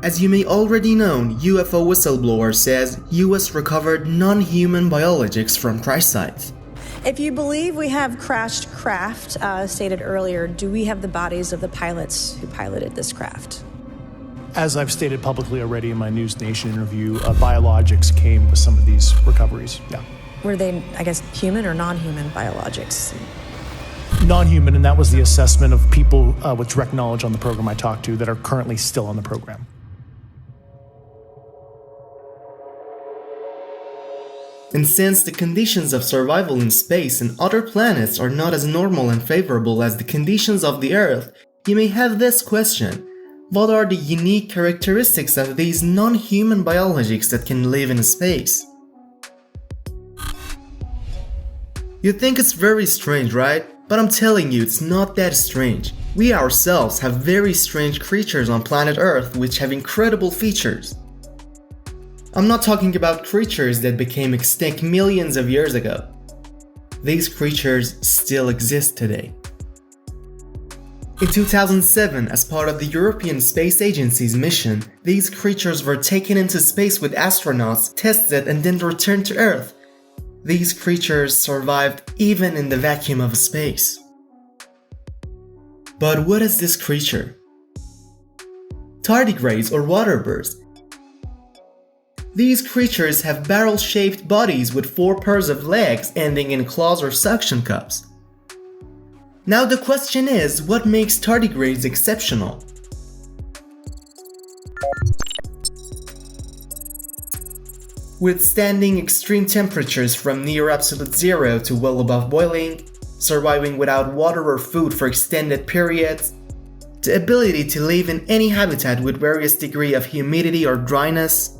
As you may already know, UFO whistleblower says US recovered non-human biologics from crash sites. If you believe we have crashed craft, stated earlier, do we have the bodies of the pilots who piloted this craft? As I've stated publicly already in my News Nation interview, Biologics came with some of these recoveries, yeah. Were they, I guess, human or non-human biologics? Non-human, and that was the assessment of people with direct knowledge on the program I talked to that are currently still on the program. And since the conditions of survival in space and other planets are not as normal and favorable as the conditions of the Earth, you may have this question: what are the unique characteristics of these non-human biologics that can live in space? You think it's very strange, right? But I'm telling you, it's not that strange. We ourselves have very strange creatures on planet Earth which have incredible features. I'm not talking about creatures that became extinct millions of years ago. These creatures still exist today. In 2007, as part of the European Space Agency's mission, these creatures were taken into space with astronauts, tested, and then returned to Earth. These creatures survived even in the vacuum of space. But what is this creature? Tardigrades or water birds. These creatures have barrel-shaped bodies with 4 pairs of legs ending in claws or suction cups. Now the question is, what makes tardigrades exceptional? Withstanding extreme temperatures from near absolute zero to well above boiling, surviving without water or food for extended periods, the ability to live in any habitat with various degree of humidity or dryness,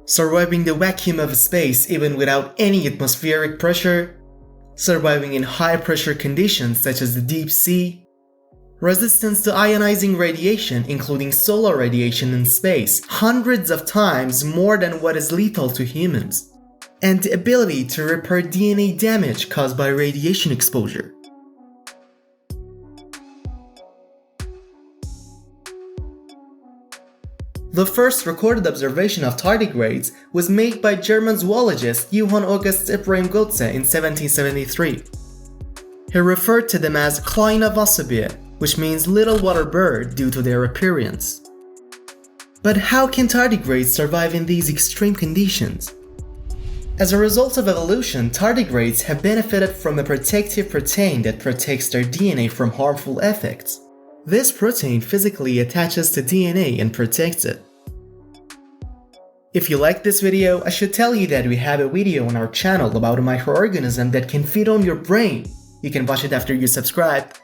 surviving the vacuum of space even without any atmospheric pressure, surviving in high pressure conditions such as the deep sea, resistance to ionizing radiation including solar radiation in space hundreds of times more than what is lethal to humans, and the ability to repair DNA damage caused by radiation exposure. The first recorded observation of tardigrades was made by German zoologist Johann August Ephraim Gotze in 1773. He referred to them as kleine Wasserbier, which means little water bird due to their appearance. But how can tardigrades survive in these extreme conditions? As a result of evolution, tardigrades have benefited from a protective protein that protects their DNA from harmful effects. This protein physically attaches to DNA and protects it. If you like this video, I should tell you that we have a video on our channel about a microorganism that can feed on your brain. You can watch it after you subscribe.